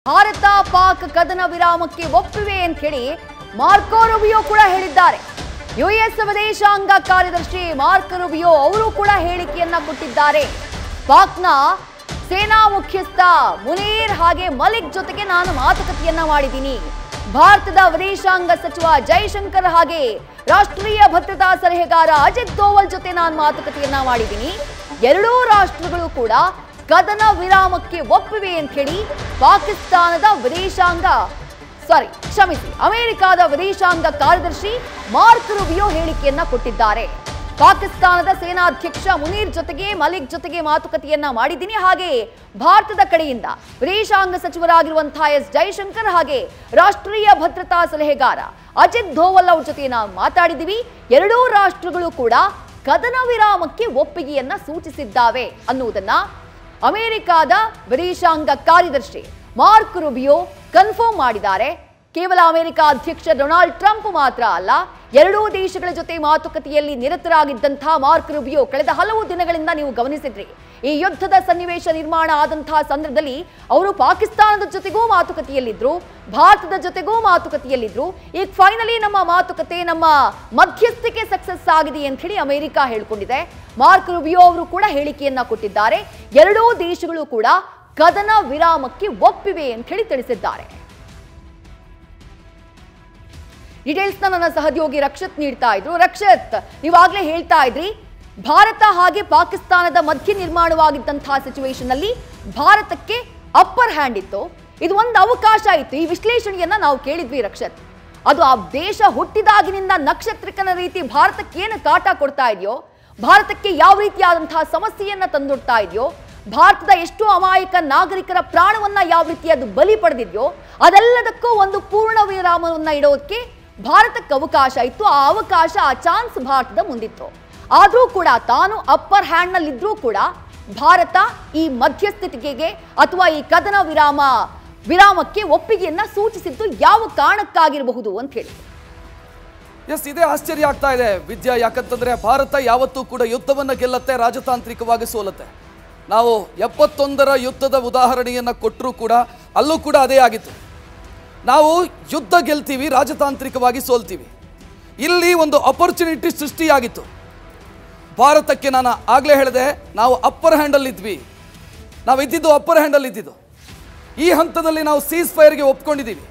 ಭಾರತ ಪಾಕ್ ಕದನ ವಿರಾಮಕ್ಕೆ ಒಪ್ಪಿವೆ ಅಂತ ಹೇಳಿ ಮಾರ್ಕೊ ರೂಬಿಯೋ ಕೂಡ ಹೇಳಿದ್ದಾರೆ. ಯುಎಸ್ ವಿದೇಶಾಂಗ ಕಾರ್ಯದರ್ಶಿ ಮಾರ್ಕೊ ರೂಬಿಯೋ ಅವರು ಕೂಡ ಹೇಳಿಕೆಯನ್ನ ಕೊಟ್ಟಿದ್ದಾರೆ. ಪಾಕ್ನ ಸೇನಾ ಮುಖ್ಯಸ್ಥ ಮುನೀರ್ ಹಾಗೆ ಮಲಿಕ್ ಜೊತೆಗೆ ನಾನು ಮಾತುಕತೆಯನ್ನ ಮಾಡಿದ್ದೀನಿ. ಭಾರತದ ವಿದೇಶಾಂಗ ಸಚಿವ ಜೈಶಂಕರ್ ಹಾಗೆ ರಾಷ್ಟ್ರೀಯ ಭದ್ರತಾ ಸಲಹೆಗಾರ ಅಜಿತ್ ದೋವಲ್ ಜೊತೆ ನಾನು ಮಾತುಕತೆಯನ್ನ ಮಾಡಿದ್ದೀನಿ. ಎರಡೂ ರಾಷ್ಟ್ರಗಳು ಕೂಡ ಕದನ ವಿರಾಮಕ್ಕೆ ಒಪ್ಪಿವೆ ಅಂತ ಹೇಳಿ ಅಮೆರಿಕದ ವಿದೇಶಾಂಗ ಕಾರ್ಯದರ್ಶಿ ಮಾರ್ಕೊ ರೂಬಿಯೋ ಹೇಳಿಕೆಯನ್ನ ಕೊಟ್ಟಿದ್ದಾರೆ. ಪಾಕಿಸ್ತಾನದ ಸೇನಾಧ್ಯಕ್ಷ ಮುನೀರ್ ಜೊತೆಗೆ ಮಲಿಕ್ ಜೊತೆಗೆ ಮಾತುಕತೆಯನ್ನ ಮಾಡಿದ್ದೀನಿ. ಹಾಗೆ ಭಾರತದ ಕಡೆಯಿಂದ ವಿದೇಶಾಂಗ ಸಚಿವರಾಗಿರುವಂತಹ ಎಸ್ ಜೈಶಂಕರ್ ಹಾಗೆ ರಾಷ್ಟ್ರೀಯ ಭದ್ರತಾ ಸಲಹೆಗಾರ ಅಜಿತ್ ದೋವಲ್ ಅವರ ಜೊತೆ ನಾವು ಮಾತಾಡಿದ್ದೀವಿ. ಎರಡೂ ರಾಷ್ಟ್ರಗಳು ಕೂಡ ಕದನ ವಿರಾಮಕ್ಕೆ ಒಪ್ಪಿಗೆಯನ್ನ ಸೂಚಿಸಿದ್ದಾವೆ ಅನ್ನುವುದನ್ನ ಅಮೆರಿಕದ ವಿದೇಶಾಂಗ ಕಾರ್ಯದರ್ಶಿ ಮಾರ್ಕೊ ರೂಬಿಯೋ ಕನ್ಫರ್ಮ್ ಮಾಡಿದ್ದಾರೆ. ಕೇವಲ ಅಮೆರಿಕ ಅಧ್ಯಕ್ಷ ಡೊನಾಲ್ಡ್ ಟ್ರಂಪ್ ಮಾತ್ರ ಅಲ್ಲ, ಎರಡೂ ದೇಶಗಳ ಜೊತೆ ಮಾತುಕತೆಯಲ್ಲಿ ನಿರತರಾಗಿದ್ದಂತಹ ಮಾರ್ಕೊ ರೂಬಿಯೋ ಕಳೆದ ಹಲವು ದಿನಗಳಿಂದ ನೀವು ಗಮನಿಸಿದ್ರಿ. ಈ ಯುದ್ಧದ ಸನ್ನಿವೇಶ ನಿರ್ಮಾಣ ಆದಂತಹ ಸಂದರ್ಭದಲ್ಲಿ ಅವರು ಪಾಕಿಸ್ತಾನದ ಜೊತೆಗೂ ಮಾತುಕತೆಯಲ್ಲಿದ್ರು, ಭಾರತದ ಜೊತೆಗೂ ಮಾತುಕತೆಯಲ್ಲಿದ್ರು. ಈಗ ಫೈನಲಿ ನಮ್ಮ ಮಾತುಕತೆ, ನಮ್ಮ ಮಧ್ಯಸ್ಥಿಕೆ ಸಕ್ಸಸ್ ಆಗಿದೆ ಅಂತ ಹೇಳಿ ಅಮೆರಿಕ ಹೇಳ್ಕೊಂಡಿದೆ. ಮಾರ್ಕೊ ರೂಬಿಯೋ ಅವರು ಕೂಡ ಹೇಳಿಕೆಯನ್ನ ಕೊಟ್ಟಿದ್ದಾರೆ. ಎರಡೂ ದೇಶಗಳು ಕೂಡ ಕದನ ವಿರಾಮಕ್ಕೆ ಒಪ್ಪಿವೆ ಅಂತ ಹೇಳಿ ತಿಳಿಸಿದ್ದಾರೆ. ಡೀಟೇಲ್ಸ್ ನನ್ನ ಸಹೋದ್ಯೋಗಿ ರಕ್ಷತ್ ನೀಡ್ತಾ ಇದ್ರು. ರಕ್ಷತ್, ನೀವಾಗ್ಲೇ ಹೇಳ್ತಾ ಇದ್ರಿ ಭಾರತ ಹಾಗೆ ಪಾಕಿಸ್ತಾನದ ಮಧ್ಯೆ ನಿರ್ಮಾಣವಾಗಿದ್ದಂತಹ ಸಿಚುವೇಶನ್ ಅಲ್ಲಿ ಭಾರತಕ್ಕೆ ಅಪ್ಪರ್ ಹ್ಯಾಂಡ್ ಇತ್ತು. ಇದು ಒಂದು ಅವಕಾಶ ಇತ್ತು. ಈ ವಿಶ್ಲೇಷಣೆಯನ್ನ ನಾವು ಕೇಳಿದ್ವಿ ರಕ್ಷತ್. ಅದು ಆ ದೇಶ ಹುಟ್ಟಿದಾಗಿನಿಂದ ನಕ್ಷತ್ರಿಕನ ರೀತಿ ಭಾರತಕ್ಕೆ ಏನು ಕಾಟ ಕೊಡ್ತಾ ಇದೆಯೋ, ಭಾರತಕ್ಕೆ ಯಾವ ರೀತಿಯಾದಂತಹ ಸಮಸ್ಯೆಯನ್ನ ತಂದೊಡ್ತಾ ಇದೆಯೋ, ಭಾರತದ ಎಷ್ಟು ಅಮಾಯಕ ನಾಗರಿಕರ ಪ್ರಾಣವನ್ನ ಯಾವ ರೀತಿ ಅದು ಬಲಿ ಪಡೆದಿದೆಯೋ, ಅದೆಲ್ಲದಕ್ಕೂ ಒಂದು ಪೂರ್ಣ ವಿರಾಮವನ್ನ ಇಡೋದಕ್ಕೆ ಭಾರತಕ್ಕೆ ಅವಕಾಶ ಇತ್ತು. ಆ ಅವಕಾಶ, ಆ ಚಾನ್ಸ್ ಭಾರತದ ಮುಂದಿತ್ತು. ಆದರೂ ಕೂಡ ತಾನು ಅಪ್ಪರ್ ಹ್ಯಾಂಡ್ ನಲ್ಲಿ ಇದ್ರೂ ಕೂಡ ಭಾರತ ಈ ಮಧ್ಯಸ್ಥಿತಿಗೆ ಅಥವಾ ಈ ಕದನ ವಿರಾಮಕ್ಕೆ ಒಪ್ಪಿಗೆಯನ್ನ ಸೂಚಿಸಿದ್ದು ಯಾವ ಕಾರಣಕ್ಕಾಗಿರಬಹುದು ಅಂತ ಹೇಳಿ. ಎಸ್, ಇದೇ ಆಶ್ಚರ್ಯ ಆಗ್ತಾ ಇದೆ ವಿದ್ಯಾ. ಯಾಕಂತಂದ್ರೆ ಭಾರತ ಯಾವತ್ತೂ ಕೂಡ ಯುದ್ಧವನ್ನ ಗೆಲ್ಲತ್ತೆ, ರಾಜತಾಂತ್ರಿಕವಾಗಿ ಸೋಲತ್ತೆ. ನಾವು 71ರ ಯುದ್ಧದ ಉದಾಹರಣೆಯನ್ನ ಕೊಟ್ಟರೂ ಕೂಡ ಅಲ್ಲೂ ಕೂಡ ಅದೇ ಆಗಿತ್ತು. ನಾವು ಯುದ್ಧ ಗೆಲ್ತೀವಿ, ರಾಜತಾಂತ್ರಿಕವಾಗಿ ಸೋಲ್ತೀವಿ. ಇಲ್ಲಿ ಒಂದು ಅಪರ್ಚುನಿಟಿ ಸೃಷ್ಟಿಯಾಗಿತ್ತು ಭಾರತಕ್ಕೆ. ನಾನು ಆಗಲೇ ಹೇಳಿದೆ, ನಾವು ಅಪ್ಪರ್ ಹ್ಯಾಂಡಲ್ಲಿ ಇದ್ವಿ. ನಾವು ಇದ್ದಿದ್ದು ಅಪ್ಪರ್ ಹ್ಯಾಂಡಲ್ಲಿ ಇದ್ದಿದ್ದು. ಈ ಹಂತದಲ್ಲಿ ನಾವು ಸೀಸ್ ಫೈರ್ಗೆ ಒಪ್ಕೊಂಡಿದ್ದೀವಿ.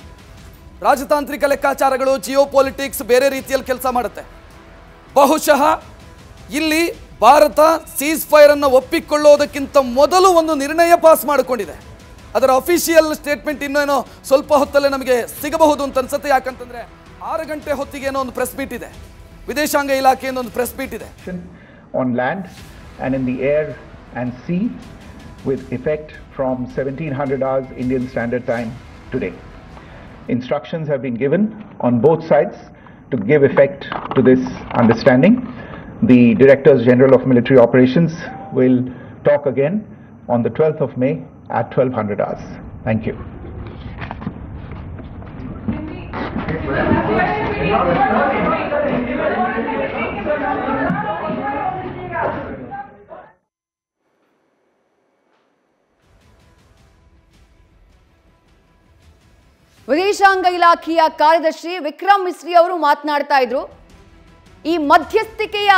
ರಾಜತಾಂತ್ರಿಕ ಲೆಕ್ಕಾಚಾರಗಳು, ಜಿಯೋ ಪೊಲಿಟಿಕ್ಸ್ ಬೇರೆ ರೀತಿಯಲ್ಲಿ ಕೆಲಸ ಮಾಡುತ್ತೆ. ಬಹುಶಃ ಇಲ್ಲಿ ಭಾರತ ಸೀಸ್ ಫೈರ್ ಅನ್ನು ಒಪ್ಪಿಕೊಳ್ಳೋದಕ್ಕಿಂತ ಮೊದಲು ಒಂದು ನಿರ್ಣಯ ಪಾಸ್ ಮಾಡಿಕೊಂಡಿದೆ. ಅದರ ಅಫಿಷಿಯಲ್ ಸ್ಟೇಟ್ಮೆಂಟ್ ಇನ್ನೇನೋ ಸ್ವಲ್ಪ ಹೊತ್ತಲ್ಲೇ ನಮಗೆ ಸಿಗಬಹುದು ಅಂತ ಅನ್ಸುತ್ತೆ. ಯಾಕಂತಂದ್ರೆ 6 ಗಂಟೆ ಹೊತ್ತಿಗೆ ಏನೋ ಒಂದು ಪ್ರೆಸ್ ಮೀಟ್ ಇದೆ, ವಿದೇಶಾಂಗ ಇಲಾಖೆಯಿಂದ ಒಂದು ಪ್ರೆಸ್ ಮೀಟ್ ಇದೆ. On land and in the air and sea with effect from 1700 hours Indian Standard Time today. Instructions have been given on both sides to give effect to this understanding. The Directors General of Military Operations will talk again on the 12th of May at 1200 hours. Thank you. ವಿದೇಶಾಂಗ ಇಲಾಖೆಯ ಕಾರ್ಯದರ್ಶಿ ವಿಕ್ರಮ್ ಮಿಸ್ರಿ ಅವರು ಮಾತನಾಡ್ತಾ ಇದ್ರು. ಈ ಮಧ್ಯಸ್ಥಿಕೆಯ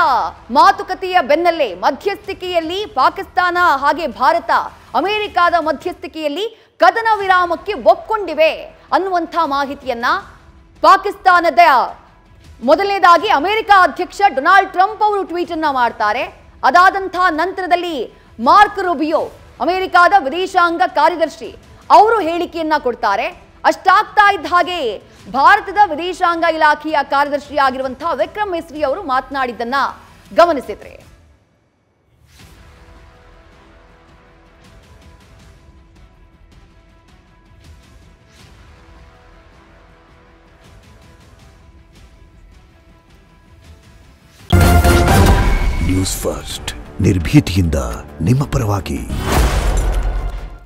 ಮಾತುಕತೆಯ ಬೆನ್ನಲ್ಲೇ, ಮಧ್ಯಸ್ಥಿಕೆಯಲ್ಲಿ ಪಾಕಿಸ್ತಾನ ಹಾಗೆ ಭಾರತ ಅಮೆರಿಕದ ಮಧ್ಯಸ್ಥಿಕೆಯಲ್ಲಿ ಕದನ ವಿರಾಮಕ್ಕೆ ಒಪ್ಕೊಂಡಿವೆ ಅನ್ನುವಂಥ ಮಾಹಿತಿಯನ್ನ ಪಾಕಿಸ್ತಾನದ ಮೊದಲನೇದಾಗಿ ಅಮೆರಿಕ ಅಧ್ಯಕ್ಷ ಡೊನಾಲ್ಡ್ ಟ್ರಂಪ್ ಅವರು ಟ್ವೀಟ್ ಅನ್ನ ಮಾಡ್ತಾರೆ. ಅದಾದಂತಹ ನಂತರದಲ್ಲಿ ಮಾರ್ಕೊ ರೂಬಿಯೋ, ಅಮೆರಿಕದ ವಿದೇಶಾಂಗ ಕಾರ್ಯದರ್ಶಿ, ಅವರು ಹೇಳಿಕೆಯನ್ನ ಕೊಡ್ತಾರೆ. ಅಷ್ಟಾಗ್ತಾ ಇದ್ದ ಹಾಗೆ ಭಾರತದ ವಿದೇಶಾಂಗ ಇಲಾಖೆಯ ಕಾರ್ಯದರ್ಶಿ ಆಗಿರುವಂತಹ ವಿಕ್ರಮ್ ಮಿಸ್ರಿ ಅವರು ಮಾತನಾಡಿದ್ದನ್ನ ಗಮನಿಸಿದ್ರೆ, ನ್ಯೂಸ್ ಫಸ್ಟ್ ನಿರ್ಭೀತಿಯಿಂದ ನಿಮ್ಮ ಪರವಾಗಿ.